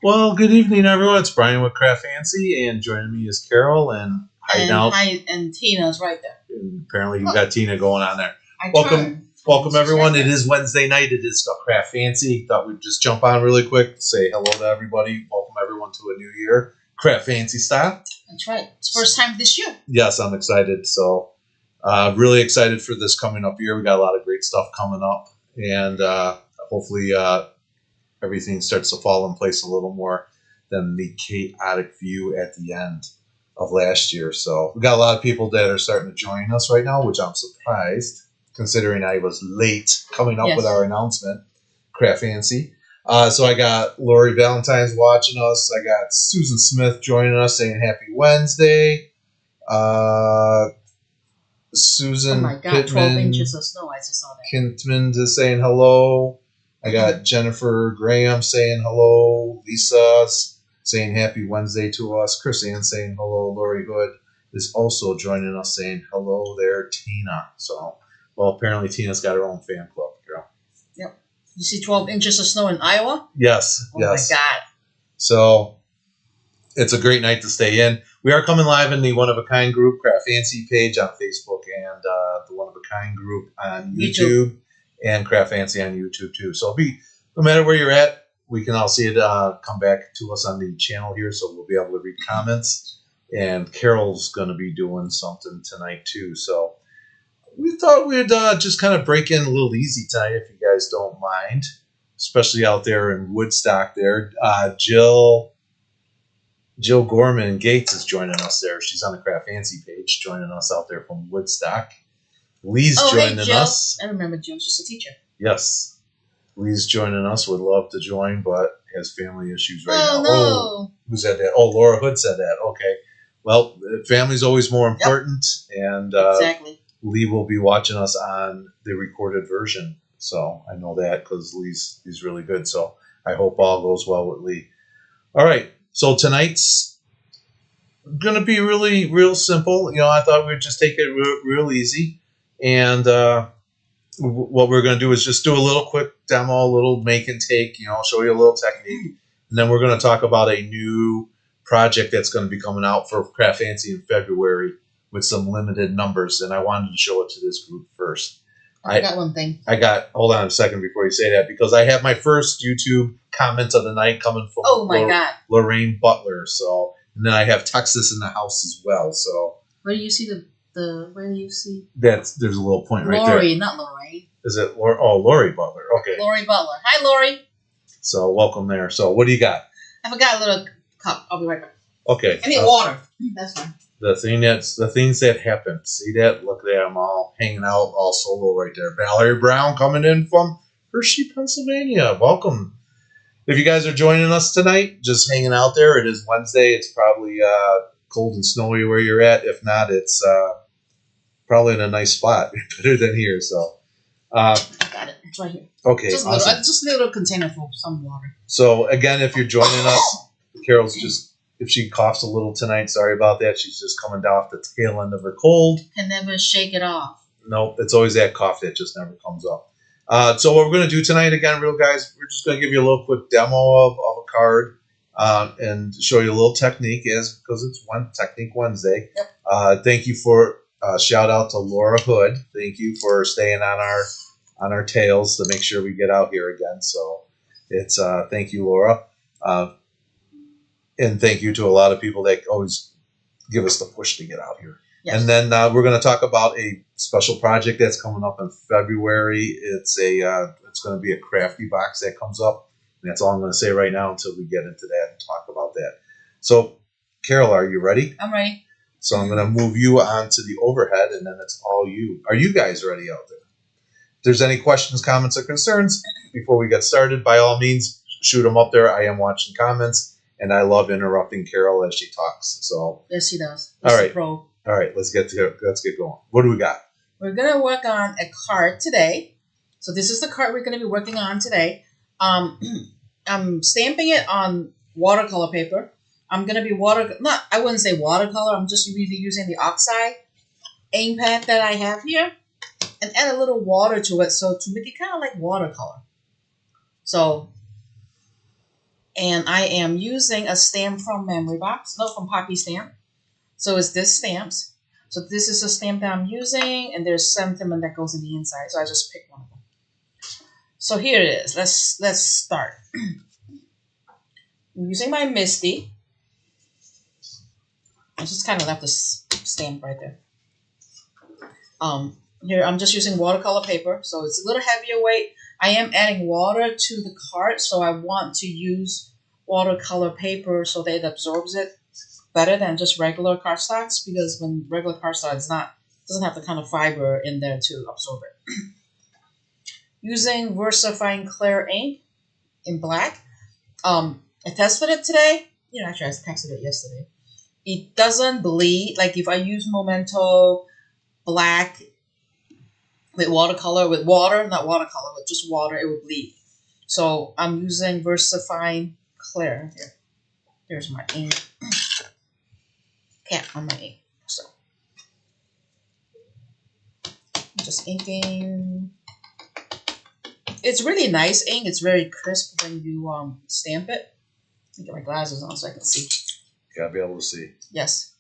Well, good evening, everyone. It's Brian with CraftFancy, and joining me is Carol and hiding out. And Tina's right there. And apparently, you've got Tina going on there. I Welcome, everyone. It is Wednesday night. It is CraftFancy. Thought we'd just jump on really quick, say hello to everybody. Welcome everyone to a new year, CraftFancy style. That's right. It's first time this year. Yes, I'm excited. So, really excited for this coming up year. We got a lot of great stuff coming up, and hopefully. Everything starts to fall in place a little more than the chaotic view at the end of last year. So we got a lot of people that are starting to join us right now, which I'm surprised considering I was late coming up with our announcement. CraftFancy. So I got Lori Valentine's watching us. I got Susan Smith joining us saying Happy Wednesday. Susan Oh my God, Pittman, 12 inches of snow. I just saw that. Kintman is saying hello. I got Jennifer Graham saying hello. Lisa saying happy Wednesday to us. Chris Ann saying hello. Lori Hood is also joining us saying hello there, Tina. So, well, apparently Tina's got her own fan club, girl. Yep. You see 12 inches of snow in Iowa? Yes. Oh, yes. My God. So, it's a great night to stay in. We are coming live in the One of a Kind group, CraftFancy page on Facebook, and the One of a Kind group on YouTube. And CraftFancy on YouTube too. So no matter where you're at, we can all see it come back to us on the channel here, so we'll be able to read comments. And Carol's going to be doing something tonight too. So we thought we'd just kind of break in a little easy tonight, if you guys don't mind, especially out there in Woodstock. There, Jill Gorman Gates is joining us there. She's on the CraftFancy page, joining us out there from Woodstock. Lee's joining us. I remember Jill. She's a teacher. Yes. Lee's joining us. Would love to join, but has family issues right now. No. Oh, who said that? Oh, Laura Hood said that. Okay. Well, family's always more important, and exactly. Lee will be watching us on the recorded version. So I know that because Lee's really good. So I hope all goes well with Lee. All right. So tonight's going to be really real simple. You know, I thought we'd just take it real easy. And what we're going to do is just do a little quick demo, a little make and take, show you a little technique. And then we're going to talk about a new project that's going to be coming out for CraftFancy in February with some limited numbers. And I wanted to show it to this group first. I got one thing. Hold on a second before you say that, because I have my first YouTube comment of the night coming from Lorraine Butler. So, and then I have Texas in the house as well. So where do you see where do you see? There's a little point right there. Lori, not Lorraine. Is it Lori? Oh, Lori Butler. Okay. Lori Butler. Hi, Lori. So welcome there. So what do you got? I forgot a little cup. I'll be right back. Okay. I need water. That's fine. The things that happen. See that? Look there. I'm all hanging out, all solo right there. Valerie Brown coming in from Hershey, Pennsylvania. Welcome. If you guys are joining us tonight, just hanging out there. It is Wednesday. It's probably cold and snowy where you're at. If not, it's probably in a nice spot, better than here. So, I got it. It's right here. Okay, just awesome. Just a little container for some water. So again, if you're joining us, Carol's if she coughs a little tonight, sorry about that. She's just coming down off the tail end of her cold. Can never shake it off. Nope, it's always that cough that just never comes up. So what we're going to do tonight, again, real guys, we're just going to give you a little quick demo of a card and show you a little technique, because it's Technique Wednesday. Yep. Thank you for shout out to Laura Hood. Thank you for staying on our tails to make sure we get out here again. So it's thank you, Laura, and thank you to a lot of people that always give us the push to get out here. Yes. And then we're going to talk about a special project that's coming up in February. It's going to be a crafty box that comes up. And that's all I'm going to say right now until we get into that and talk about that. So, Carol, are you ready? I'm ready. So I'm going to move you onto the overhead, and then it's all you. Are you guys ready out there? If there's any questions, comments, or concerns before we get started, by all means, shoot them up there. I am watching comments, and I love interrupting Carol as she talks. So yes, she does. All right. Pro. All right, let's get going. What do we got? We're going to work on a card today. So this is the card we're going to be working on today. I'm stamping it on watercolor paper. I'm going to be I wouldn't say watercolor. I'm just really using the oxide ink pad that I have here and add a little water to it so to make it kind of like watercolor. So And I am using a stamp from Memory Box, no, from Poppy Stamp. So it's this stamps. So this is a stamp that I'm using, and there's sentiment that goes in the inside. So I just picked one of them. So here it is. Let's start. I'm using my Misty. I just kind of left the stamp right there. Here I'm just using watercolor paper, so it's a little heavier weight. I am adding water to the card, so I want to use watercolor paper so that it absorbs it better than just regular cardstocks, because when regular cardstock doesn't have the kind of fiber in there to absorb it. Using VersaFine Clear ink in black. I tested it today. Actually I tested it yesterday. It doesn't bleed. Like if I use Memento black with watercolor, with water, not watercolor, with just water, it would bleed. So I'm using VersaFine Clear here. There's my ink cap on my ink. So I'm just inking. It's really nice ink. It's very crisp when you stamp it. Let me get my glasses on so I can see. Gotta be able to see. Yes.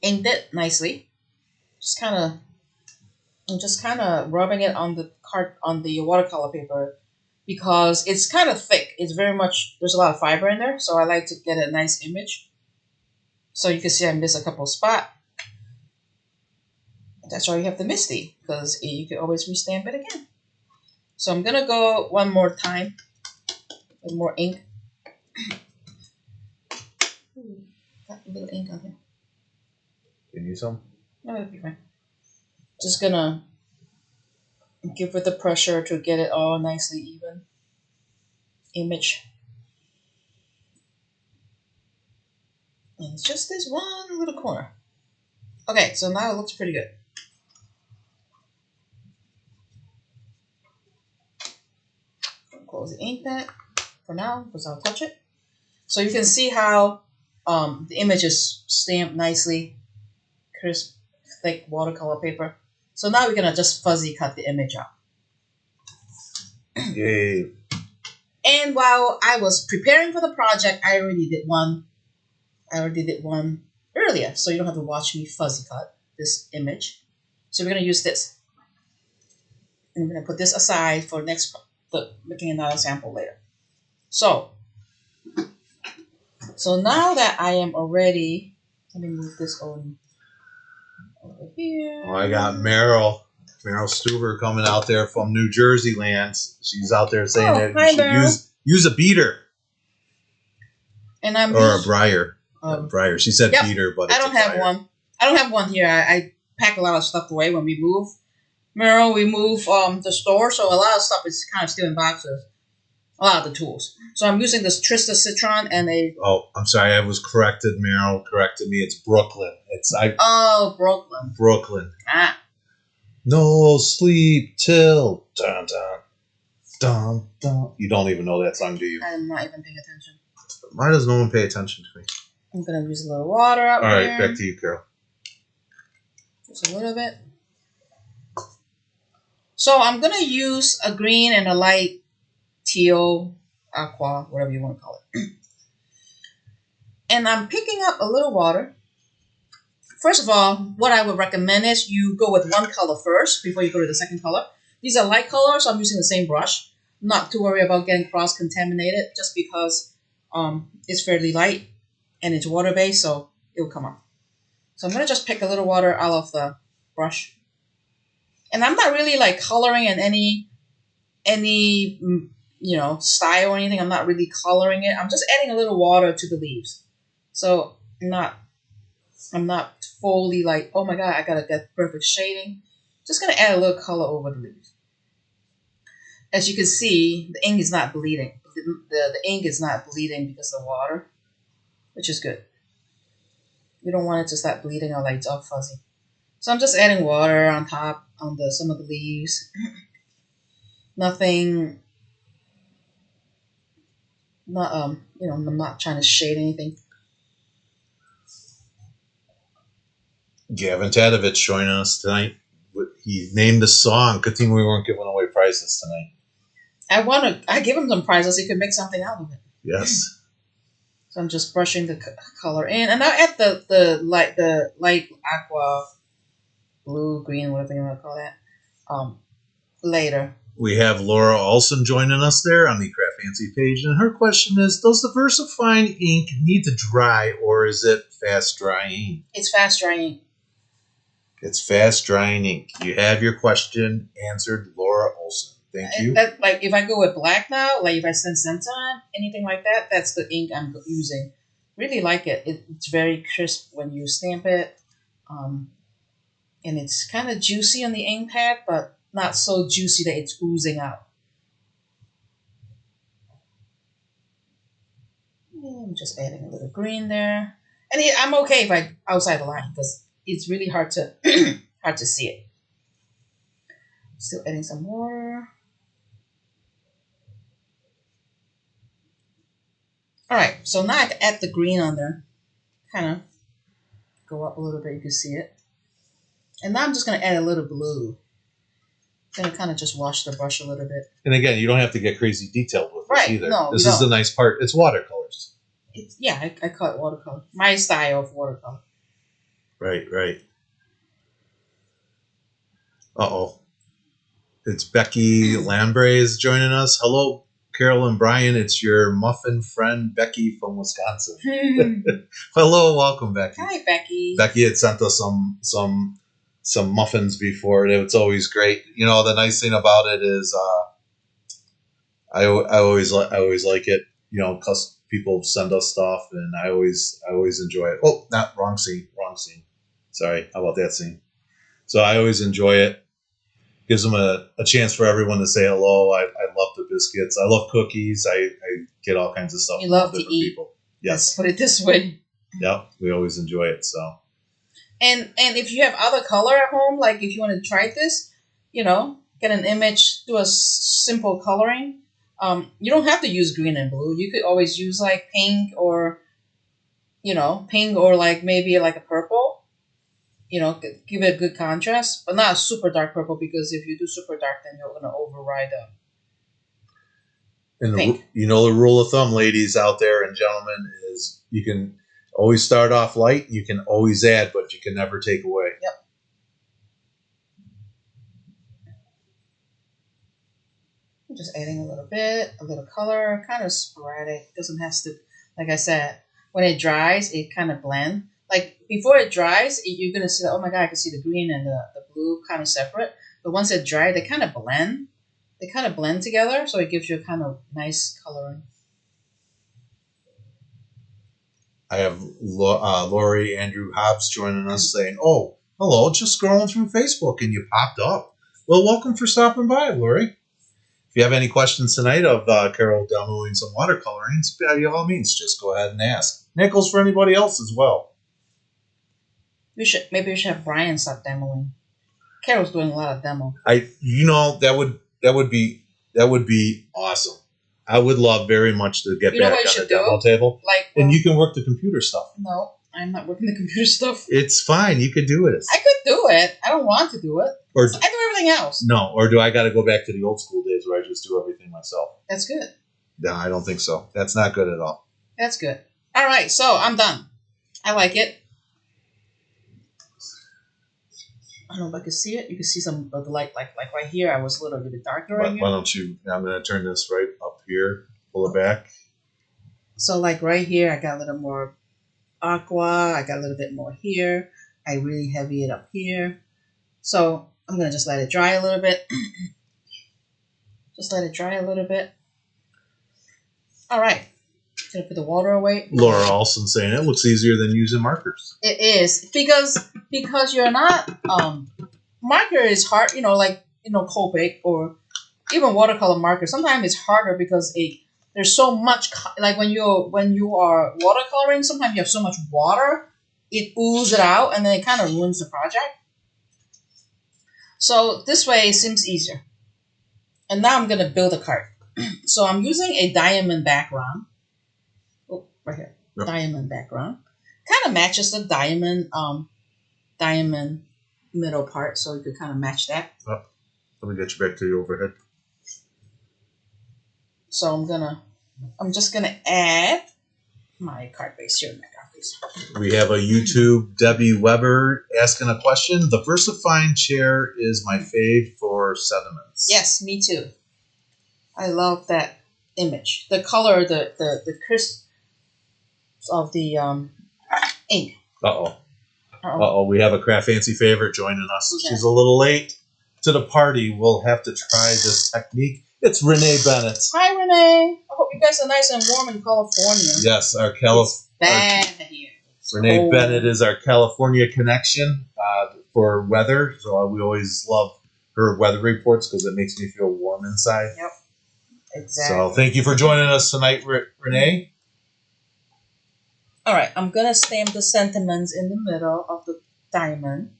Inked it nicely. I'm just kind of rubbing it on the watercolor paper because it's kind of thick. It's very much, there's a lot of fiber in there, so I like to get a nice image. So you can see I missed a couple spots. That's why you have the Misty, because you can always restamp it again. So I'm gonna go one more time with more ink. Ooh, got a little ink on here. You need some? No, it'll be fine. Just gonna give it the pressure to get it all nicely even. Image. And it's just this one little corner. Okay, so now it looks pretty good. Close the ink pad for now because I'll touch it. So you can see how the image is stamped nicely, crisp, thick watercolor paper. So now we're gonna just fuzzy cut the image out. Yay. And while I was preparing for the project, I already did one earlier, so you don't have to watch me fuzzy cut this image. So we're gonna use this. And we're gonna put this aside for making another sample later. So now that I am already, let me move this over here. Oh, I got Meryl Stuber coming out there from New Jersey lands. She's out there saying that you should use a beater. And I'm or a briar. Briar. She said beater, but I don't have one. I don't have one here. I pack a lot of stuff away when we move. Meryl, we move the store, so a lot of stuff is kind of still in boxes. A lot of the tools. So I'm using this Trista Citron and a... Oh, I'm sorry. I was corrected. Meryl corrected me. It's Brooklyn. Brooklyn. Brooklyn. Ah. No sleep till... Dun, dun, dun, dun. You don't even know that song, do you? I'm not even paying attention. Why does no one pay attention to me? I'm going to use a little water up here. All right, back to you, Carol. Just a little bit. So I'm going to use a green and a light teal, aqua, whatever you want to call it. And I'm picking up a little water. First of all, what I would recommend is you go with one color first before you go to the second color. These are light colors, so I'm using the same brush. Not to worry about getting cross-contaminated just because it's fairly light and it's water-based, so it will come up. So I'm going to just pick a little water out of the brush. And I'm not really like coloring in any style or anything. I'm not really coloring it. I'm just adding a little water to the leaves. So I'm not fully like, oh my god, I gotta get perfect shading. Just gonna add a little color over the leaves. As you can see, the ink is not bleeding. The ink is not bleeding because of the water, which is good. You don't want it to start bleeding or like it's all fuzzy. So I'm just adding water on top on some of the leaves. Nothing. I'm not trying to shade anything. Gavin Tadovich joining us tonight. He named the song. Good thing we weren't giving away prizes tonight. I give him some prizes. He could make something out of it. Yes. So I'm just brushing the color in, and I'll add the light aqua, blue, green, whatever you want to call that, later. We have Laura Olson joining us there on the CraftFancy page, and her question is: does the VersaFine ink need to dry, or is it fast drying? It's fast drying. It's fast drying ink. You have your question answered, Laura Olson. Thank you. That, like, if I go with black now, like if I send Centon, anything like that, that's the ink I'm using. Really like it. It's very crisp when you stamp it, and it's kind of juicy on the ink pad, but not so juicy that it's oozing out. I'm just adding a little green there, and I'm okay if I outside the line because it's really hard to hard to see it. Still adding some more. All right, so now I can add the green on there. Kind of go up a little bit, you can see it. And now I'm just going to add a little blue. I'm going to kind of just wash the brush a little bit. And again, you don't have to get crazy detailed with this either. No, this is the nice part. It's watercolors. I call it watercolor. My style of watercolor. Right. Uh-oh. It's Becky Lambrays joining us. Hello, Carol and Brian. It's your muffin friend, Becky from Wisconsin. Hello, welcome, Becky. Hi, Becky. Becky had sent us some muffins before. It's always great. You know, the nice thing about it is I always like it. You know, because people send us stuff, and I always enjoy it. Oh, not wrong scene. Sorry, how about that scene? So I always enjoy it. Gives them a chance for everyone to say hello. I love the biscuits. I love cookies. I get all kinds of stuff. You love to eat. People. Yes. Let's put it this way. Yeah, we always enjoy it. So. And if you have other color at home, like if you want to try this, you know, get an image, do a simple coloring. You don't have to use green and blue. You could always use like pink or like maybe like a purple. You know, give it a good contrast, but not a super dark purple because if you do super dark, then you're going to override the pink. You know, the rule of thumb, ladies out there and gentlemen, is you can always start off light. You can always add, but you can never take away. Yep. I'm just adding a little color, kind of sporadic. It doesn't have to, like I said, when it dries, it kind of blends. Like, before it dries, you're going to see, oh my God, I can see the green and the blue kind of separate. But once it dries, they kind of blend. They kind of blend together, so it gives you a kind of nice coloring. I have Lori Andrew Hobbs joining us saying, oh, hello, just scrolling through Facebook and you popped up. Well, welcome for stopping by, Lori. If you have any questions tonight of Carol demoing some watercoloring, by all means, just go ahead and ask. Nichols for anybody else as well. Maybe we should have Brian start demoing. Carol's doing a lot of demo. That would be awesome. I would love very much to get back on the demo table. And you can work the computer stuff. No, I'm not working the computer stuff. It's fine. You could do it. I could do it. I don't want to do it. I do everything else. No, or do I got to go back to the old school days where I just do everything myself? That's good. No, I don't think so. That's not good at all. That's good. All right, so I'm done. I like it. I don't know if I can see it. You can see some of the light, like right here. I was a little bit darker right here. Why don't you? I'm going to turn this right up here. Pull it back. So like right here, I got a little more aqua. I got a little bit more here. I really heavy it up here. So I'm going to just let it dry a little bit. Just let it dry a little bit. All right. Gonna put the water away. Laura Olson saying it looks easier than using markers. It is because you're not marker is hard. Copic or even watercolor marker. Sometimes it's harder because there's so much like when you are watercoloring. Sometimes you have so much water, it oozes it out, and then it kind of ruins the project. So this way it seems easier. And now I'm gonna build a card. So I'm using a diamond background. Right here, yep. Diamond background, kind of matches the diamond middle part, so you could kind of match that. Let me get you back to the overhead. So I'm gonna I'm just gonna add my card base here. My card base. We have a YouTube Debbie Weber asking a question. The VersaFine chair is my fave for sentiments. Yes, me too. I love that image. The color, the crisp of the ink. Uh-oh. Uh-oh, we have a CraftFancy favorite joining us. Who's She's that? a little late to the party. We'll have to try this technique. It's Renee Bennett. Hi, Renee. I hope you guys are nice and warm in California. Yes, our It's bad here. It's Renee cold. Bennett is our California connection for weather. So we always love her weather reports because it makes me feel warm inside. Yep. Exactly. So thank you for joining us tonight, Renee. All right, I'm gonna stamp the sentiments in the middle of the diamond.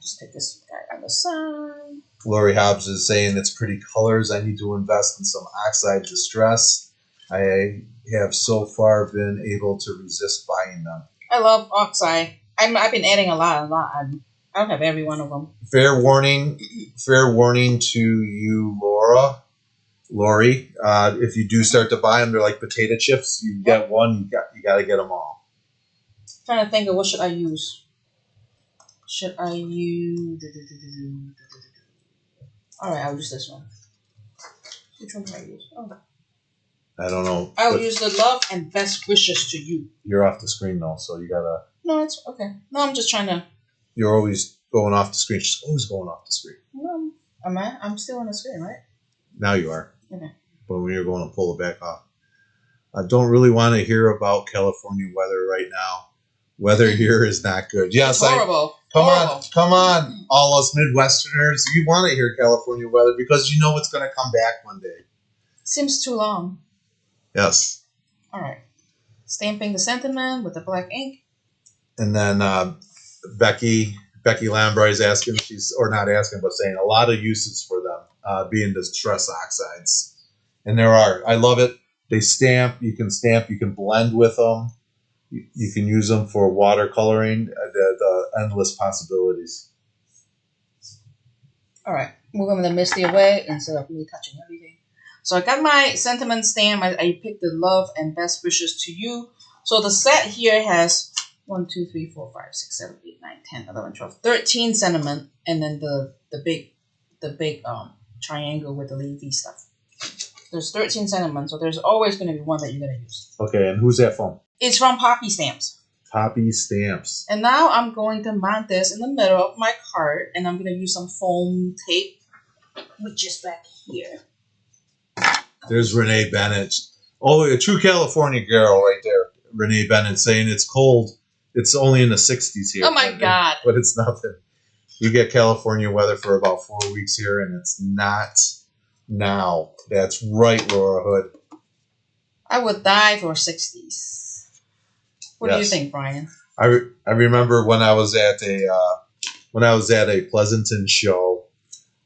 Just take this guy on the side. Lori Hobbs is saying it's pretty colors. I need to invest in some oxide distress. I have so far been able to resist buying them. I love oxide. I've been adding a lot. I don't have every one of them. Fair warning to you, Lori. If you do start to buy them, they're like potato chips. You get one, you got to get them all. Trying to think of what should I use. Should I use? All right, I'll use this one. Which one can I use? Oh. I don't know. I'll use the love and best wishes to you. You're off the screen though, so you gotta. No, it's okay. No, I'm just trying to. You're always going off the screen. She's always going off the screen. No, am I? I'm still on the screen, right? Now you are. Okay. But when you're going to pull it back off, I don't really want to hear about California weather right now. Weather here is not good. Yes, it's horrible. Come horrible. on, all us Midwesterners. You want to hear California weather because you know it's going to come back one day. Seems too long. Yes. All right. Stamping the sentiment with the black ink. And then Becky Lambright is asking, or not asking, but saying a lot of uses for them, being distress oxides. And there are. I love it. They stamp. You can blend with them. You can use them for watercoloring. The endless possibilities. All right. We're going to misty away instead of me touching everything. So I got my sentiment stamp. I picked the love and best wishes to you. So the set here has 1, 2, 3, 4, 5, 6, 7, 8, 9, 10, 11, 12, 13 sentiment, and then the big triangle with the leafy stuff. There's 13 sentiment, so there's always going to be one that you're going to use. Okay, and who's that from? It's from Poppy Stamps. Poppy Stamps. And now I'm going to mount this in the middle of my card, and I'm going to use some foam tape, which is back here. There's Renee Bennett. Oh, a true California girl right there. Renee Bennett saying it's cold. It's only in the 60s here. Oh my God. But it's nothing. We get California weather for about 4 weeks here, and it's not now. That's right, Laura Hood. I would die for 60s. What do you think, Brian? I remember when I was at a Pleasanton show.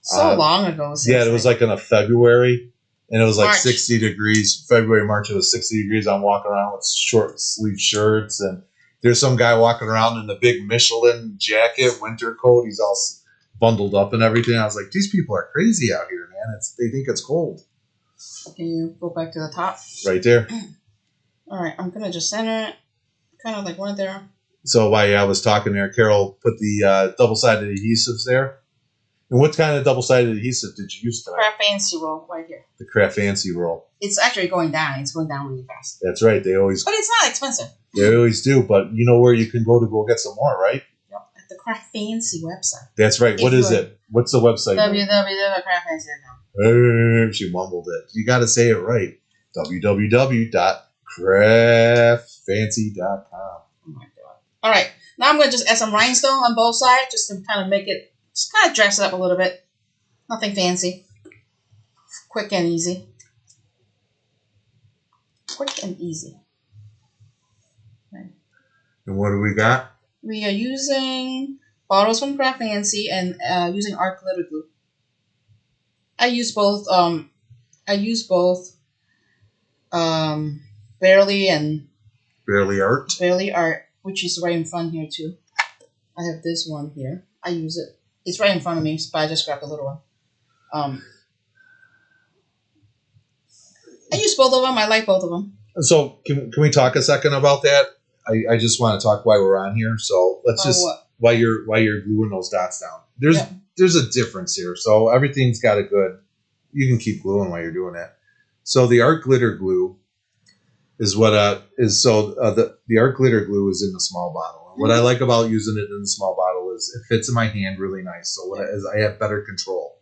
So long ago. Yeah, it was like in a February, and it was like March. 60 degrees. February, March, it was 60 degrees. I'm walking around with short sleeve shirts, and there's some guy walking around in a big Michelin jacket, winter coat. He's all bundled up and everything. I was like, these people are crazy out here, man. They think it's cold. Can you go back to the top? Right there. All right, I'm gonna just center it, kind of like one there. So while I was talking there, Carol put the double-sided adhesives there. And what kind of double-sided adhesive did you use tonight? CraftFancy roll right here. The CraftFancy roll. It's actually going down. It's going down really fast. That's right. They always. But it's not expensive. They always do. But you know where you can go get some more, right? Yep, at the CraftFancy website. That's right. What is it? What's the website? www.craftfancy.com. She mumbled it. You got to say it right. www.craftfancy.com. Oh my God. All right. Now I'm going to just add some rhinestone on both sides just to kind of make it, just kind of dress it up a little bit. Nothing fancy. Quick and easy. Quick and easy. Okay. And what do we got? We are using bottles from CraftFancy and using art glitter glue. I use both. Barely and Barely Art. Barely Art, which is right in front here too. I have this one here. I use it. It's right in front of me, but I just grabbed a little one. both of them. I like both of them. So can we talk a second about that? I just want to talk while we're on here. So let's just while you're gluing those dots down. There's a difference here. So everything's got a good. You can keep gluing while you're doing that. So the art glitter glue is what the art glitter glue is in the small bottle. And what I like about using it in the small bottle is it fits in my hand really nice. So I have better control.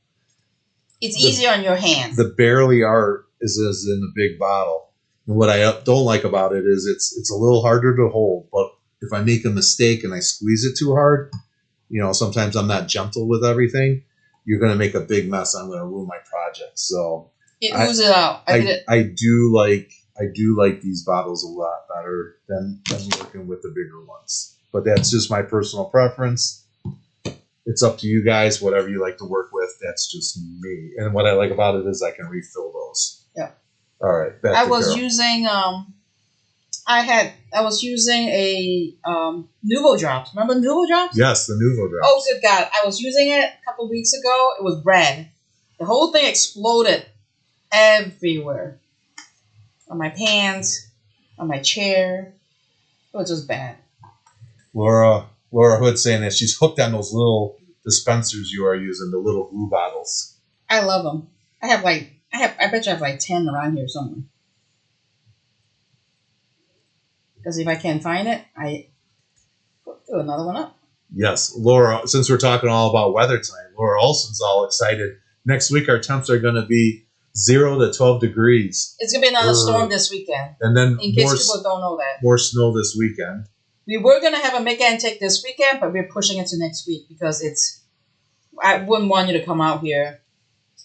It's easier on your hands. The barely art is in the big bottle. And what I don't like about it is it's a little harder to hold. But if I make a mistake and I squeeze it too hard, sometimes I'm not gentle with everything. You're going to make a big mess. I'm going to ruin my project. So it oozes out. I do like these bottles a lot better than working with the bigger ones. But that's just my personal preference. It's up to you guys. Whatever you like to work with, that's just me. And what I like about it is I can refill those. Yeah. All right. I was using a Nuvo Drops. Remember Nuvo Drops? Yes, the Nuvo Drops. Oh, good God. I was using it a couple weeks ago. It was red. The whole thing exploded everywhere. On my pants, on my chair. It was just bad. Laura Hood saying that she's hooked on those little dispensers you are using, the little glue bottles. I love them. I bet you I have like 10 around here somewhere. Because if I can't find it, I do another one up. Yes, Laura, since we're talking all about weather tonight, Laura Olson's all excited. Next week, our temps are going to be 0 to 12 degrees. It's going to be another storm this weekend. And then in case people don't know that. More snow this weekend. We were going to have a make and take this weekend, but we're pushing it to next week because I wouldn't want you to come out here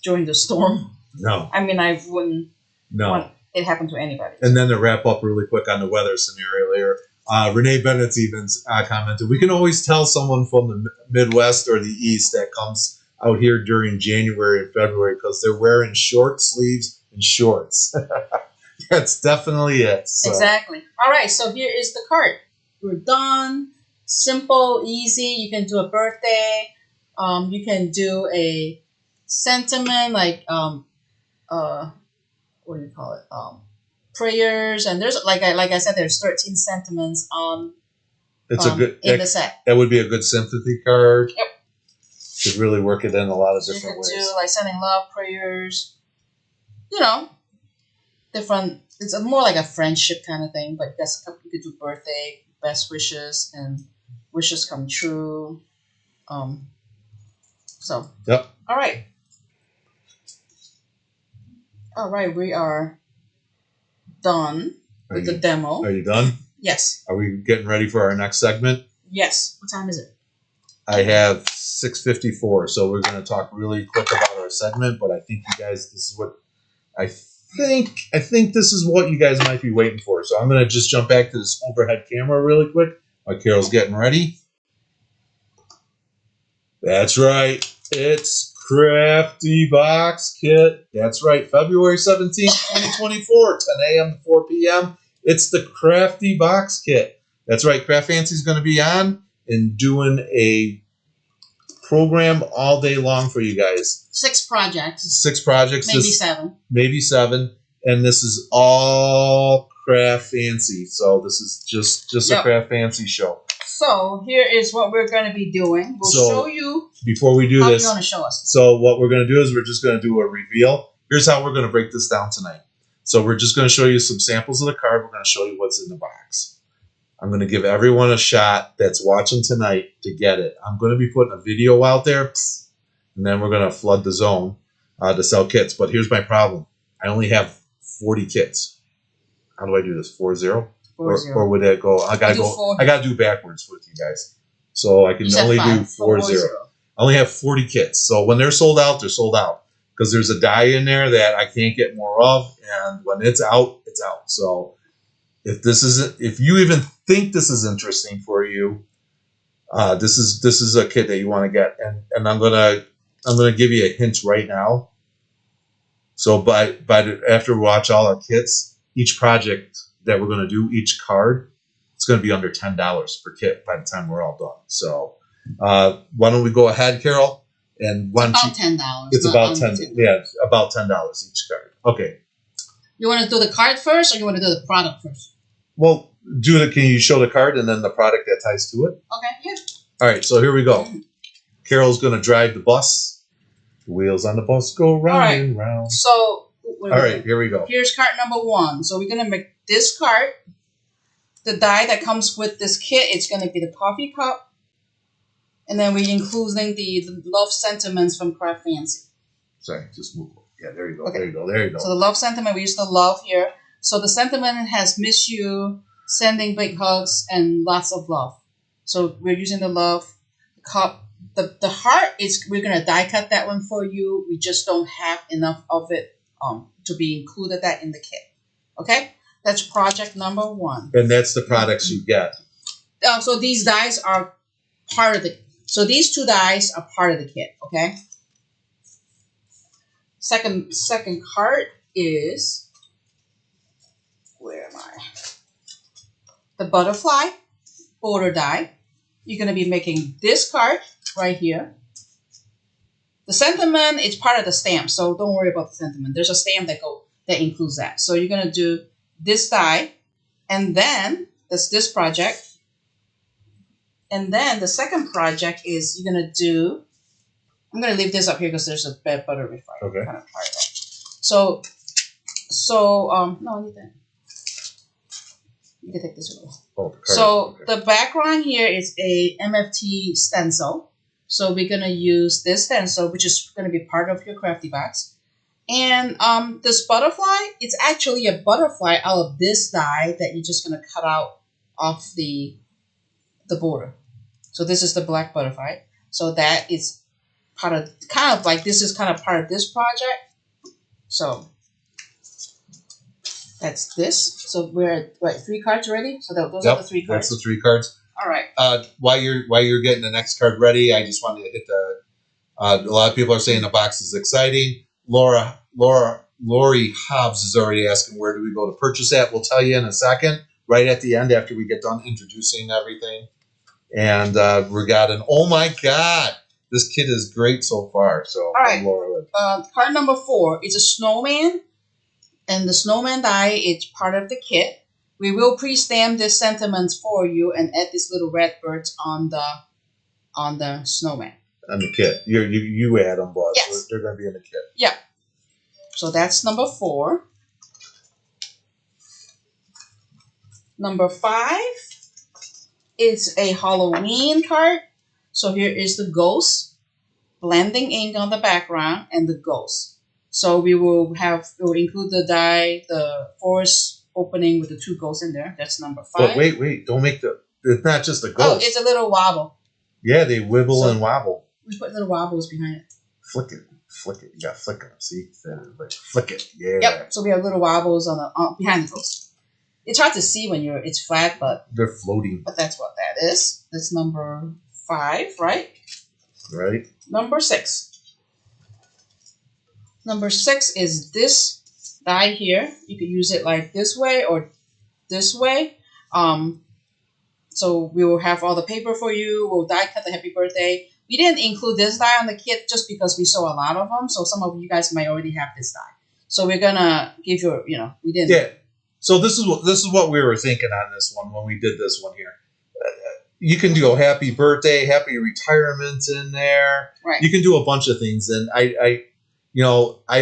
during the storm. No. I mean, I wouldn't want it happen to anybody. And then to wrap up really quick on the weather scenario there, Renee Bennett's even commented, we can always tell someone from the Midwest or the East that comes out here during January and February because they're wearing short sleeves and shorts. That's definitely it. So. Exactly. All right, so here is the cart. We're done. Simple, easy. You can do a birthday. You can do a sentiment like what do you call it? Prayers, and there's like I said, there's 13 sentiments on. It's a good in the set. That would be a good sympathy card. Yep. Could really work it in a lot of different ways. You could do like sending love prayers. Different. It's more like a friendship kind of thing, but you could do birthday, best wishes, and wishes come true. So. Yep. All right. All right, we are done with the demo. Are you done? Yes. Are we getting ready for our next segment? Yes. What time is it? I have 6:54, so we're going to talk really quick about our segment, but I think you guys, this is what I think this is what you guys might be waiting for. So I'm going to just jump back to this overhead camera really quick while Carol's getting ready. That's right. It's Crafty Box Kit. That's right. February 17th, 2024, 10 a.m. to 4 p.m. It's the Crafty Box Kit. That's right. CraftFancy's going to be on and doing a program all day long for you guys. 6 projects. 6 projects. Maybe 7. And this is all CraftFancy. So this is just a CraftFancy show. So here is what we're going to be doing. We'll show you. Before we do this, you want to show us. So what we're going to do is we're just going to do a reveal. Here's how we're going to break this down tonight. So we're just going to show you some samples of the card. We're going to show you what's in the box. I'm going to give everyone a shot that's watching tonight to get it. I'm going to be putting a video out there, and then we're going to flood the zone to sell kits. But here's my problem. I only have 40 kits. How do I do this? 4-0? Or would that go? I gotta do backwards with you guys. So I can only do 4-0. I only have 40 kits. So when they're sold out, they're sold out. Because there's a die in there that I can't get more of, and when it's out, it's out. So if you even think this is interesting for you, this is a kit that you want to get. And I'm gonna give you a hint right now. So after we watch all our kits, each project that we're going to do, each card, it's going to be under $10 per kit by the time we're all done. So why don't we go ahead, Carol? And it's about $10. It's about $10. Yeah, about $10 each card. Okay. You want to do the card first, or you want to do the product first? Well, can you show the card and then the product that ties to it? Okay, yeah. All right, so here we go. Carol's going to drive the bus. The wheels on the bus go round and round. So, all right, here we go. Here's card number 1. So we're going to make this card. The die that comes with this kit, it's going to be the coffee cup. And then we're including the love sentiments from CraftFancy. Sorry, just move. Yeah, there you go. Okay. There you go. There you go. So the love sentiment, we use the love here. So the sentiment has miss you, sending big hugs, and lots of love. So we're using the love cup. The heart is, we're gonna die cut that one for you. We just don't have enough of it to be included that in the kit. Okay, that's project number 1. And that's the products you get. So these dies are part of the. So these 2 dies are part of the kit. Okay. Second card is, where am I? The butterfly border die. You're going to be making this card right here. The sentiment is part of the stamp, so don't worry about the sentiment. There's a stamp that includes that. So you're going to do this die, and then this project. And then the second project is you're going to do, I'm going to leave this up here because there's a bed butter refiner. Okay. Kind of part of that. So, no, I need that. You can take this away. Oh, so okay. The background here is a MFT stencil. So we're going to use this stencil, which is going to be part of your crafty box. And this butterfly, it's actually a butterfly out of this die that you're just going to cut out off the border. So this is the black butterfly. So that is part of, this is kind of part of this project. So that's this. So we're at 3 cards ready. So those are the 3 cards. That's the 3 cards. All right. While you're getting the next card ready, I just wanted to hit the. A lot of people are saying the box is exciting. Lori Hobbs is already asking where do we go to purchase that. We'll tell you in a second, right at the end after we get done introducing everything. And we got an, oh my God, this kit is great so far. So, all right. Laura, card number 4 is a snowman. And the snowman die is part of the kit. We will pre-stamp the sentiments for you and add these little red birds on the snowman. On the kit. You add them, boss. Yes. They're going to be in the kit. Yeah. So that's number 4. Number 5 is a Halloween card. So here is the ghost, blending ink on the background, and the ghost. So we will include the die, the forest opening with the 2 ghosts in there. That's number 5. But wait, don't make it's not just a ghost. Oh, it's a little wobble. Yeah, they wibble and wobble. We put little wobbles behind it. Flick it. You got to flick it. See? Like, flick it. Yeah. Yep. So we have little wobbles behind the ghost. It's hard to see when it's flat, but they're floating. But that's what that is. That's number 5, right? Right. Number 6. Number 6 is this die here. You could use it like this way or this way. So we will have all the paper for you. We'll die cut the happy birthday. We didn't include this die on the kit just because we saw a lot of them. So some of you guys might already have this die. So we're gonna give you, we didn't. Yeah. So this is what we were thinking on this one when we did this one here. You can do a happy birthday, happy retirement in there. Right. You can do a bunch of things, and I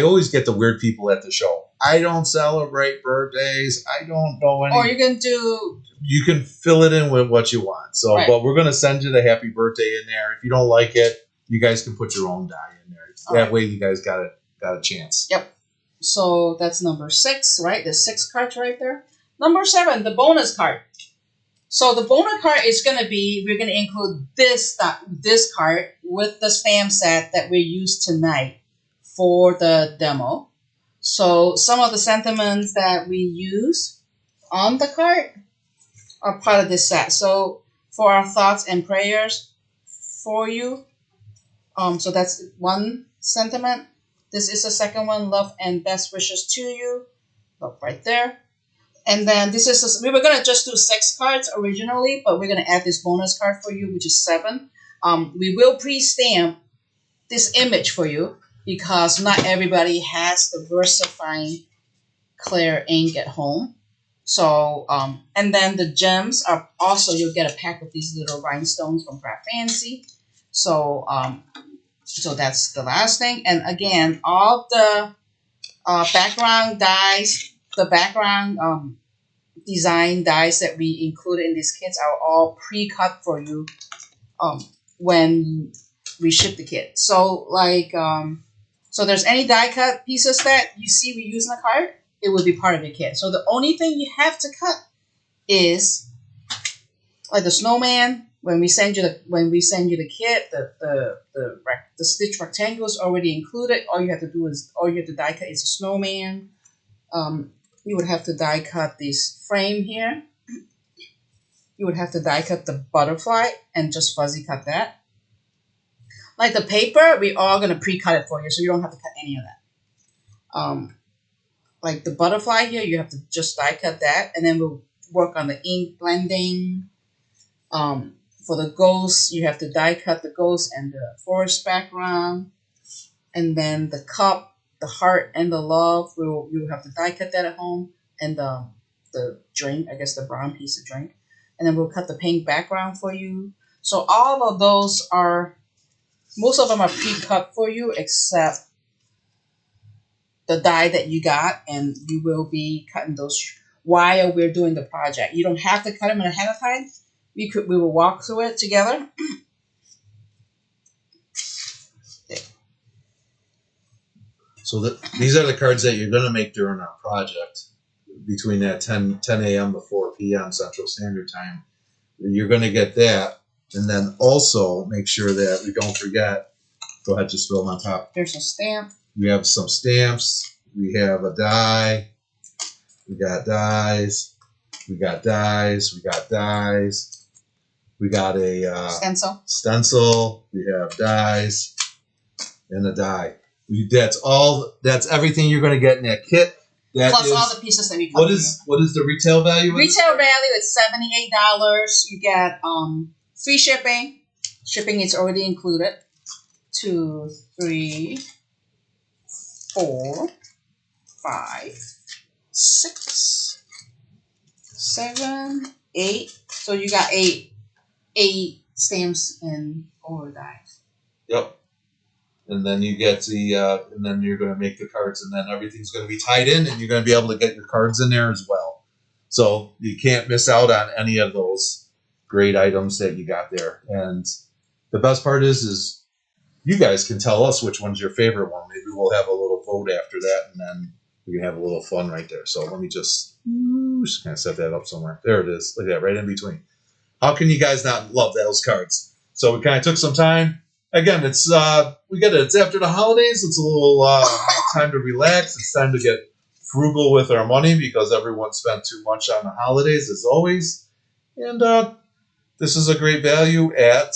always get the weird people at the show. I don't celebrate birthdays. I don't know any. Or you can do. You can fill it in with what you want. So, right. But we're going to send you the happy birthday in there. If you don't like it, you guys can put your own die in there. That way, you guys got a chance. Yep. So that's number 6, right? There's 6 cards right there. Number 7, the bonus card. So the bonus card is going to be, we're going to include this card with the stamp set that we used tonight for the demo. So some of the sentiments that we use on the card are part of this set. So for our thoughts and prayers for you, so that's 1 sentiment. This is the second one, love and best wishes to you. Look right there. And then this is, we were going to just do 6 cards originally, but we're going to add this bonus card for you, which is 7. We will pre-stamp this image for you because not everybody has the versifying clear ink at home. So, and then the gems are also, you'll get a pack of these little rhinestones from CraftFancy. So, so that's the last thing. And again, all the background dies, the background design dies that we included in these kits are all pre-cut for you when we ship the kit. So like, so there's any die cut pieces that you see we use in the cart, it will be part of the kit. So the only thing you have to cut is like the snowman. When we send you the kit, the stitch rectangle is already included. All you have to die cut is a snowman. You would have to die cut this frame here. You would have to die cut the butterfly and just fuzzy cut that. Like the paper, we are gonna pre-cut it for you, so you don't have to cut any of that. Like the butterfly here, you have to just die cut that, and then we'll work on the ink blending. For the ghost, you have to die cut the ghost and the forest background, and then the cup, the heart, and the love. You have to die cut that at home, and the drink, I guess the brown piece of drink, and then we'll cut the pink background for you. So all of those are, most of them are pre-cut for you, except the die that you got, and you will be cutting those while we're doing the project. You don't have to cut them ahead of time. We will walk through it together. So these are the cards that you're going to make during our project between that 10 a.m. to 4 p.m. Central Standard Time. You're going to get that. And then also make sure that we don't forget, go ahead, just throw them on top. There's a stamp. We have some stamps. We have a die. We got dies. We got dies. We got dies. We got a stencil. We have dies and a die. That's everything you're going to get in that kit. Plus all the pieces that we cut. What is the retail value? Retail value is $78. You get free shipping. Shipping is already included. 2, 3, 4, 5, 6, 7, 8. So you got eight stamps and over dies. Yep. And then you get and then you're going to make the cards, and then everything's going to be tied in, and you're going to be able to get your cards in there as well. So you can't miss out on any of those great items that you got there. And the best part is you guys can tell us which one's your favorite one. Maybe we'll have a little vote after that, and then we can have a little fun right there. So let me just kind of set that up somewhere. There it is. Look at that, right in between. How can you guys not love those cards? So we kind of took some time. Again, it's we get it. It's after the holidays. It's a little time to relax. It's time to get frugal with our money because everyone spent too much on the holidays, as always. And this is a great value at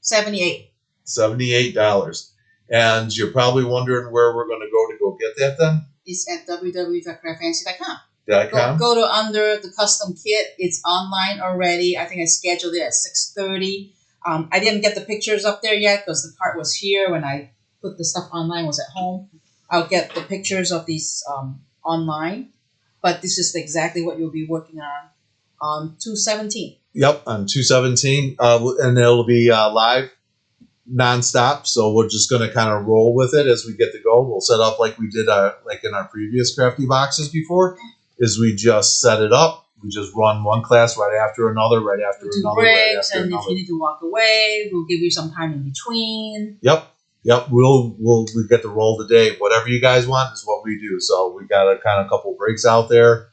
$78. And you're probably wondering where we're going to go get that then? It's at www.craftfancy.com. Go to under the custom kit. It's online already. I think I scheduled it at 6:30. I didn't get the pictures up there yet because the cart was here when I put the stuff online. Was at home. I'll get the pictures of these online, but this is exactly what you'll be working on 2/17. Yep, on 2/17, and it'll be live nonstop. So we're just going to kind of roll with it as we get to go. We'll set up like we did like in our previous crafty boxes before. Is we just set it up. We just run one class right after another, right after we'll another, breaks, right after and another. if you need to walk away, we'll give you some time in between. Yep. We get to roll the day. Whatever you guys want is what we do. So we got a kind of couple breaks out there,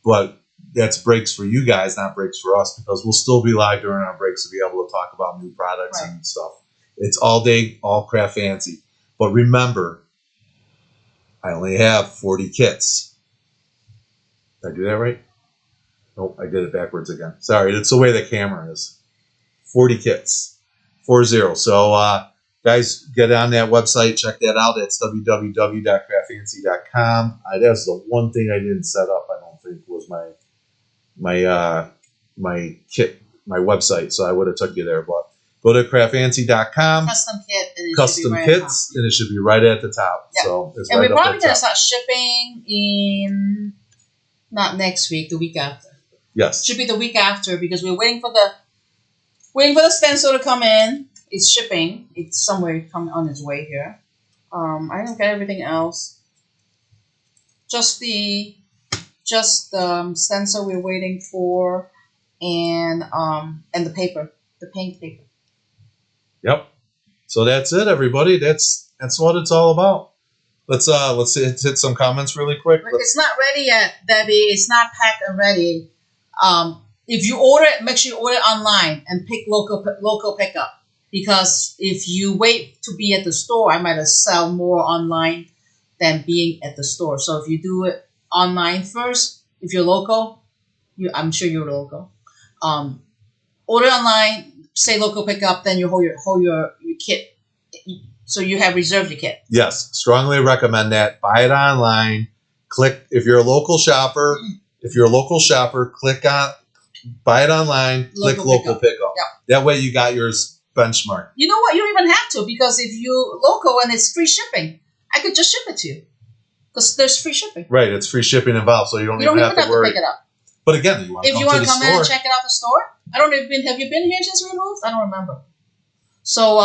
but that's breaks for you guys, not breaks for us, because we'll still be live during our breaks to be able to talk about new products and stuff. It's all day, all Craft Fancy. But remember, I only have 40 kits. Did I do that right? Nope, I did it backwards again. Sorry, that's the way the camera is. 40 kits. 40. So, guys, get on that website. Check that out. It's www.craftfancy.com. That's the one thing I didn't set up, I don't think, was my kit, my website. So I would have took you there. But Go to craftfancy.com. Custom kit. And it Custom should be right kits, and it should be right at the top. Yep. So it's and right we're up probably at going to top. start shipping in, not next week, the week after. Yes. Should be the week after because we're waiting for the stencil to come in. It's shipping. It's somewhere coming on its way here. I don't get everything else. Just the stencil we're waiting for, and the paper, the paint paper. Yep. So that's it, everybody. That's what it's all about. Let's hit some comments really quick. It's not ready yet, Debbie. It's not packed and ready. If you order it, make sure you order it online and pick local pickup. Because if you wait to be at the store, I might sell more online than being at the store. So if you do it online first, if you're local, I'm sure you're local. Order online, say local pickup, then you hold your kit. So you have reserved your kit. Yes, strongly recommend that. Buy it online. Click if you're a local shopper. If you're a local shopper, click on buy it online. Click local pickup. Yep. That way you got yours benchmarked. You know what? You don't even have to, because if you local and it's free shipping, I could just ship it to you because there's free shipping. Right, it's free shipping involved, so you don't even have to worry. Pick it up. But again, you want to if you want to come in and check it out the store. Have you been here since we moved? I don't remember. So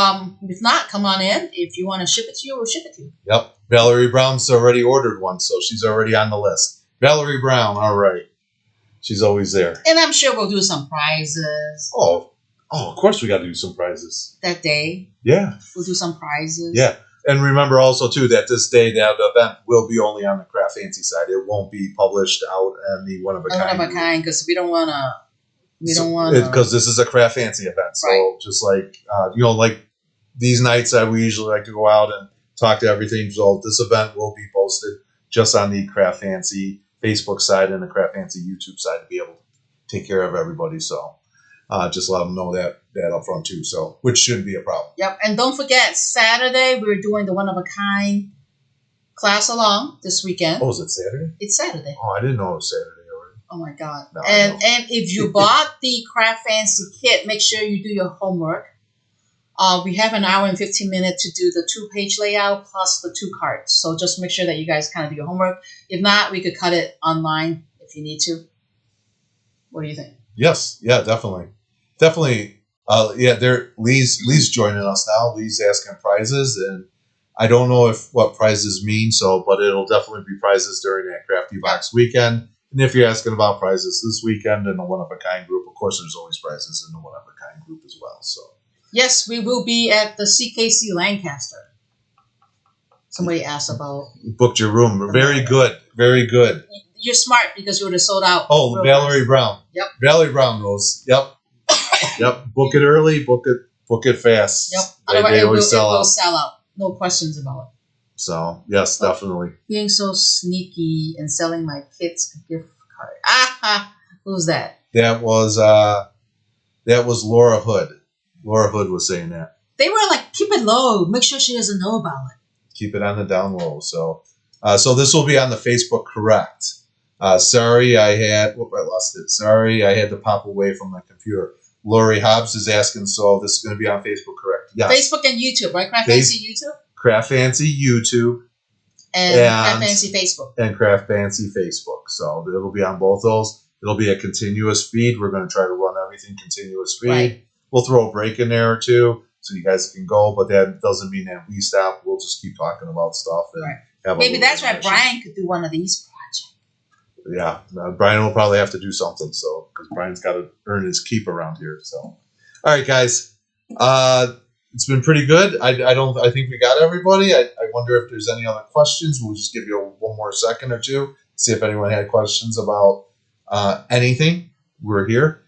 if not, come on in. If you want to ship it to you, we'll ship it to you. Yep. Valerie Brown's already ordered one, so she's already on the list. Valerie Brown, all right. She's always there. And I'm sure we'll do some prizes. Oh, of course we got to do some prizes. That day. Yeah. We'll do some prizes. Yeah. And remember also, too, that this day, that event will be only on the Craft Fancy side. It won't be published out on the One of a Kind. One of a Kind, because we don't want to. Because this is a Craft Fancy event. So right. Just like, like these nights that we usually like to go out and talk to everything. So this event will be posted just on the Craft Fancy Facebook side and the Craft Fancy YouTube side to be able to take care of everybody. So just let them know that up front too. So which shouldn't be a problem. Yep. And don't forget, Saturday we're doing the One of a Kind class along this weekend. Oh, is it Saturday? It's Saturday. Oh, I didn't know it was Saturday already. Oh my God. No, and if you bought the Craft Fancy kit, make sure you do your homework. We have an hour and 15 minutes to do the 2-page layout plus the 2 cards. So just make sure that you guys kind of do your homework. If not, we could cut it online if you need to. What do you think? Yes. Yeah, definitely. Definitely. Lee's joining us now. Lee's asking prizes, and I don't know what prizes mean, but it'll definitely be prizes during that Crafty Box weekend. And if you're asking about prizes this weekend in the One of a Kind group, of course, there's always prizes in the One of a Kind group as well. So. Yes, we will be at the CKC Lancaster. Somebody asked about. Booked your room. Very good. Very good. You're smart because you would have sold out. Oh, Valerie Brown. Yep. Valerie Brown knows. Yep. Yep. Book it early. Book it fast. Yep. They always sell out. It will sell out. No questions about it. So yes, definitely. Being so sneaky and selling my kids a gift card. Ah, who's that? That was Laura Hood. Laura Hood was saying that. They were like, keep it low. Make sure she doesn't know about it. Keep it on the down low. So this will be on the Facebook, correct? Sorry, I lost it. Sorry, I had to pop away from my computer. Lori Hobbs is asking, so this is going to be on Facebook, correct? Yes. Facebook and YouTube, right? Craft Fancy YouTube? Craft Fancy YouTube. And Craft Fancy Facebook. And Craft Fancy Facebook. So it'll be on both those. It'll be a continuous feed. We're going to try to run everything continuous feed. Right. We'll throw a break in there or two so you guys can go, but that doesn't mean that we stop. We'll just keep talking about stuff. And have maybe that's why Brian could do one of these projects. Yeah, Brian will probably have to do something, so because Brian's got to earn his keep around here. So, all right, guys, it's been pretty good. I think we got everybody. I wonder if there's any other questions. We'll just give you one more second or two, see if anyone had questions about anything. We're here.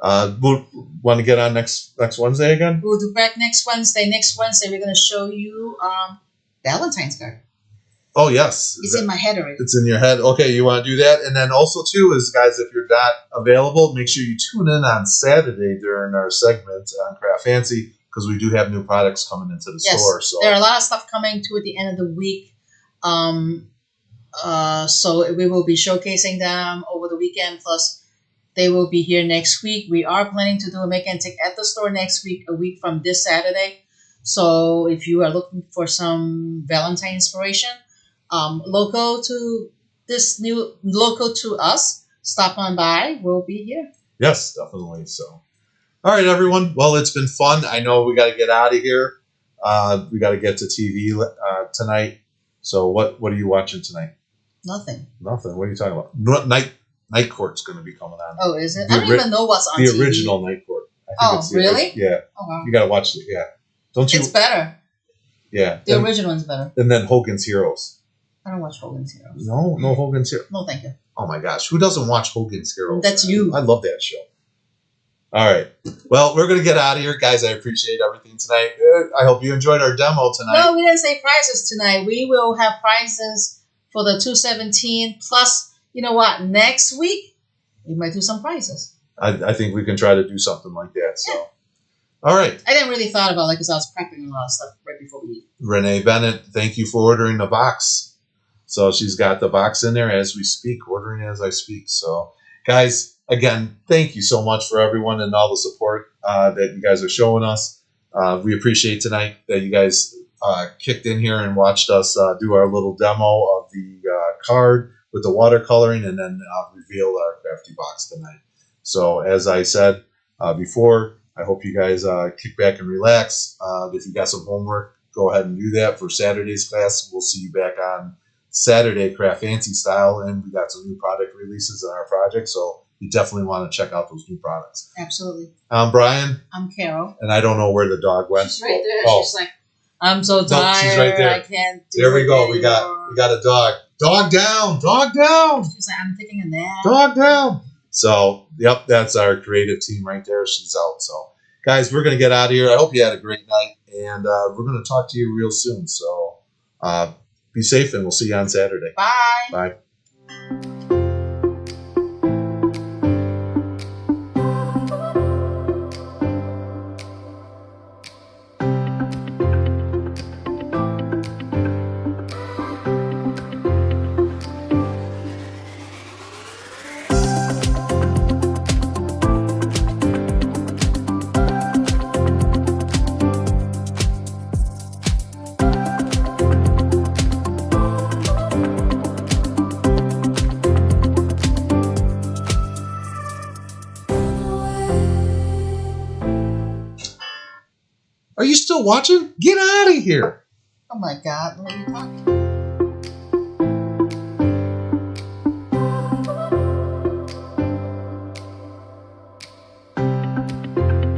We'll want to get on next Wednesday again. We'll do back next Wednesday. Next Wednesday, we're going to show you Valentine's card. Oh, yes. It's in my head already. It's in your head. Okay, you want to do that. And then also, too, is, guys, if you're not available, make sure you tune in on Saturday during our segment on Craft Fancy because we do have new products coming into the store. So there are a lot of stuff coming toward the end of the week. So we will be showcasing them over the weekend. Plus, They will be here next week. We are planning to do a make and take at the store next week, a week from this Saturday. So if you are looking for some Valentine inspiration, local to us, stop on by. We'll be here. Yes, definitely. So, all right, everyone. Well, it's been fun. I know we got to get out of here. We got to get to TV tonight. So, what are you watching tonight? Nothing. Nothing. What are you talking about? Night Court's going to be coming on. Oh, is it? I don't even know what's on the TV. original Night Court. Really? Yeah. Oh, wow. You got to watch it. Yeah. Don't you? It's better. Yeah. The original one's better. And then Hogan's Heroes. I don't watch Hogan's Heroes. No Hogan's Heroes. No, thank you. Oh my gosh, who doesn't watch Hogan's Heroes? That's you. I love that show. All right. Well, we're going to get out of here. Guys, I appreciate everything tonight. I hope you enjoyed our demo tonight. No, we didn't say prizes tonight. We will have prizes for the 217. Plus, you know what? Next week, we might do some prizes. I think we can try to do something like that. So, yeah. All right. I didn't really thought about it because I was prepping a lot of stuff right before we leave. Renee Bennett, thank you for ordering the box. So she's got the box in there as we speak, ordering as I speak. So, guys, again, thank you so much for everyone and all the support that you guys are showing us. We appreciate tonight that you guys kicked in here and watched us do our little demo of the card with the watercoloring and then reveal our crafty box tonight. So, as I said before, I hope you guys kick back and relax. If you got some homework, go ahead and do that for Saturday's class. We'll see you back on Saturday, CraftFancy Style, and we got some new product releases in our project, so you definitely want to check out those new products. Absolutely. I'm Brian. I'm Carol. And I don't know where the dog went. She's right there. Oh. She's like, I'm so tired. No, she's right there. I can't do There we go. Anymore. We got a dog. Dog down. Dog down. She's like, I'm taking a nap. Dog down. So, yep, that's our creative team right there. She's out. So, guys, we're going to get out of here. I hope you had a great night, and we're going to talk to you real soon. So, be safe, and we'll see you on Saturday. Bye. Bye. Are you still watching? Get out of here. Oh my God, what are you talking about?